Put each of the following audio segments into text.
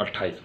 28,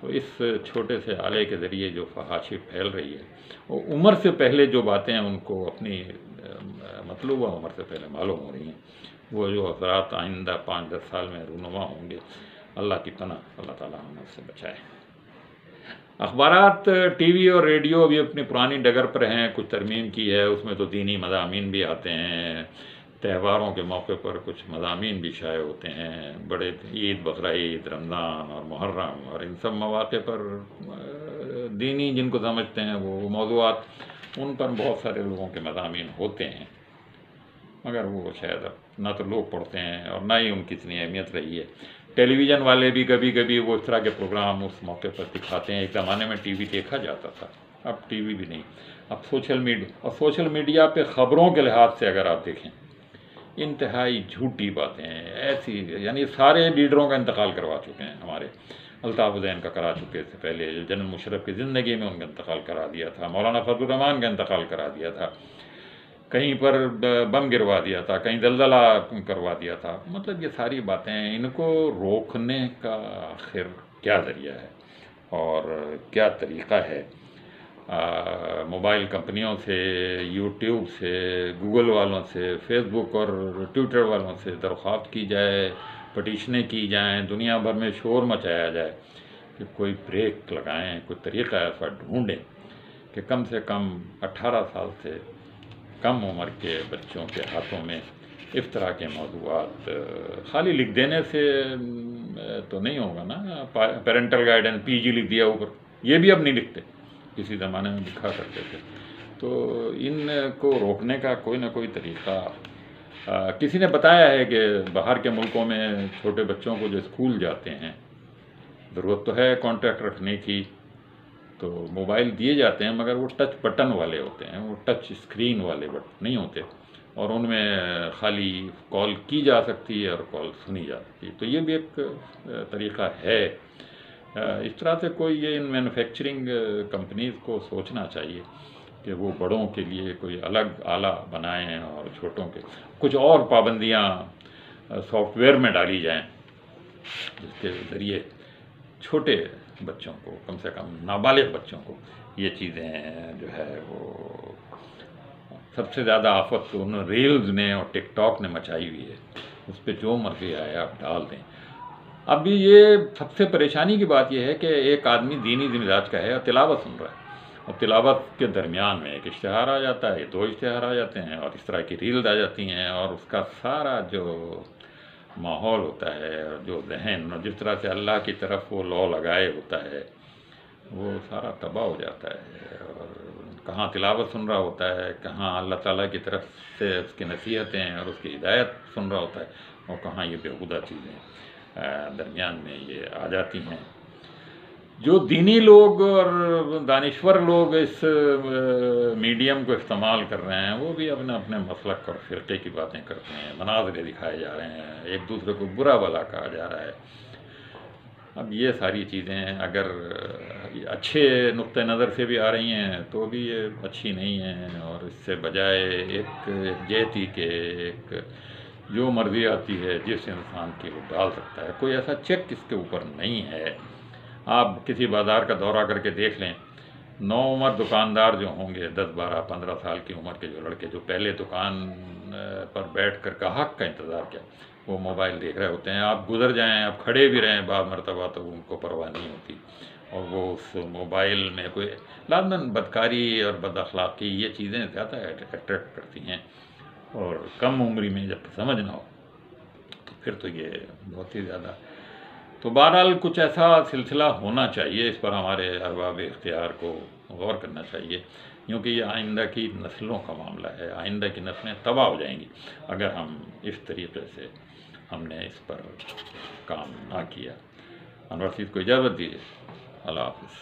تو اس چھوٹے سے آلے کے ذریعے جو فحاشی پھیل رہی ہے، وہ عمر سے پہلے جو باتیں ان کو اپنی مطلوبہ عمر سے پہلے معلوم ہو رہی ہیں، وہ جو حضرات آئندہ 5-10 سال میں رونما ہوں گے، اللہ کی پناہ، اللہ تعالیٰ ہمیں اس سے بچائے۔ اخبارات، ٹی وی اور ریڈیو بھی اپنی پرانی ڈگر پر ہیں، کچھ ترمیم کی ہے، اس میں تو دینی مضامین بھی آتے ہیں، تہواروں کے موقع پر کچھ مضامین بھی شائع ہوتے ہیں، بڑے عید، بقرعید، رمضان اور محرم اور ان سب مواقع پر دینی جن کو سمجھتے ہیں وہ موضوعات، ان پر بہت سارے لوگوں کے مضامین ہوتے ہیں، مگر وہ شاید اب نہ تو لوگ پڑھتے ہیں اور نہ ہی ان کی اتنی اہمیت رہی ہے۔ ٹیلی ویژن والے بھی کبھی کبھی وہ اس طرح کے پروگرام اس موقع پر دکھاتے ہیں۔ ایک زمانے میں ٹی وی دیکھا جاتا تھا، اب ٹی وی بھی نہیں، اب سوشل میڈیا پہ خبروں کے لحاظ سے اگر آپ دیکھیں، انتہائی جھوٹی باتیں ہیں ایسی، یعنی سارے لیڈروں کا انتقال کروا چکے ہیں ہمارے، الطاف حسین کا کرا چکے سے پہلے، جنرل مشرف کی زندگی میں ان کا انتقال کرا دیا تھا، مولانا فضل الرحمان کا انتقال کرا دیا تھا، کہیں پر بم گروا دیا تھا، کہیں زلزلہ کروا دیا تھا۔ مطلب یہ ساری باتیں، ان کو روکنے کا آخر کیا ذریعہ ہے اور کیا طریقہ ہے؟ موبائل کمپنیوں سے، یوٹیوب سے، گوگل والوں سے، فیس بک اور ٹویٹر والوں سے درخواست کی جائے، پٹیشنیں کی جائیں، دنیا بھر میں شور مچایا جائے کہ کوئی بریک لگائیں، کوئی طریقہ ایسا ڈھونڈیں کہ کم سے کم 18 سال سے کم عمر کے بچوں کے ہاتھوں میں اس طرح کے موضوعات، خالی لکھ دینے سے تو نہیں ہوگا نا، پیرنٹل گائیڈنس پی جی لکھ دیا اوپر، یہ بھی اب نہیں لکھتے، کسی زمانے میں لکھا کرتے تھے۔ تو ان کو روکنے کا کوئی نہ کوئی طریقہ، کسی نے بتایا ہے کہ باہر کے ملکوں میں چھوٹے بچوں کو جو اسکول جاتے ہیں، ضرورت تو ہے کانٹیکٹ رکھنے کی، تو موبائل دیے جاتے ہیں، مگر وہ ٹچ بٹن والے ہوتے ہیں، وہ ٹچ اسکرین والے بٹن نہیں ہوتے، اور ان میں خالی کال کی جا سکتی ہے اور کال سنی جا سکتی ہے۔ تو یہ بھی ایک طریقہ ہے۔ اس طرح سے کوئی یہ ان مینوفیکچرنگ کمپنیز کو سوچنا چاہیے کہ وہ بڑوں کے لیے کوئی الگ آلہ بنائیں اور چھوٹوں کے کچھ اور پابندیاں سافٹ ویئر میں ڈالی جائیں، جس کے ذریعے چھوٹے بچوں کو، کم سے کم نابالغ بچوں کو، یہ چیزیں جو ہے وہ، سب سے زیادہ آفت تو ان ریلز نے اور ٹک ٹاک نے مچائی ہوئی ہے، اس پہ جو مرضی آیا آپ ڈال دیں۔ اب بھی یہ سب سے پریشانی کی بات یہ ہے کہ ایک آدمی دینی مزاج کا ہے اور تلاوت سن رہا ہے، اور تلاوت کے درمیان میں ایک اشتہار آ جاتا ہے، 2 اشتہار آ جاتے ہیں، اور اس طرح کی ریلز آ جاتی ہیں، اور اس کا سارا جو ماحول ہوتا ہے اور جو ذہن، اور جس طرح سے اللہ کی طرف وہ لو لگائے ہوتا ہے، وہ سارا تباہ ہو جاتا ہے، اور کہاں تلاوت سن رہا ہوتا ہے، کہاں اللہ تعالیٰ کی طرف سے اس کی نصیحتیں اور اس کی ہدایت سن رہا ہوتا ہے، اور کہاں یہ بیہودہ چیزیں درمیان میں یہ آ جاتی ہیں۔ جو دینی لوگ اور دانشور لوگ اس میڈیم کو استعمال کر رہے ہیں، وہ بھی اپنے اپنے مسلک اور فرقے کی باتیں کرتے ہیں، مناظرے دکھائے جا رہے ہیں، ایک دوسرے کو برا بھلا کہا جا رہا ہے۔ اب یہ ساری چیزیں اگر اچھے نقطہ نظر سے بھی آ رہی ہیں تو بھی یہ اچھی نہیں ہیں، اور اس سے بجائے ایک جیتی کے ایک جو مرضی آتی ہے جس انسان کی وہ ڈال سکتا ہے، کوئی ایسا چیک اس کے اوپر نہیں ہے۔ آپ کسی بازار کا دورہ کر کے دیکھ لیں، نوعمر دکاندار جو ہوں گے، 10، 12، 15 سال کی عمر کے جو لڑکے جو پہلے دکان پر بیٹھ کر گاہک کا انتظار کیا، وہ موبائل دیکھ رہے ہوتے ہیں۔ آپ گزر جائیں، آپ کھڑے بھی رہیں بعض مرتبہ تو ان کو پرواہ نہیں ہوتی، اور وہ اس موبائل میں کوئی لازماً بدکاری اور بد اخلاقی یہ چیزیں زیادہ اٹریکٹ کرتی ہیں، اور کم عمری میں جب سمجھ نہ ہو تو پھر تو یہ بہت ہی زیادہ۔ تو بہرحال کچھ ایسا سلسلہ ہونا چاہیے، اس پر ہمارے ارباب اختیار کو غور کرنا چاہیے، کیونکہ یہ آئندہ کی نسلوں کا معاملہ ہے، آئندہ کی نسلیں تباہ ہو جائیں گی اگر ہم اس طریقے سے ہم نے اس پر کام نہ کیا۔ انور سعید کو اجازت دیجیے، اللہ حافظ۔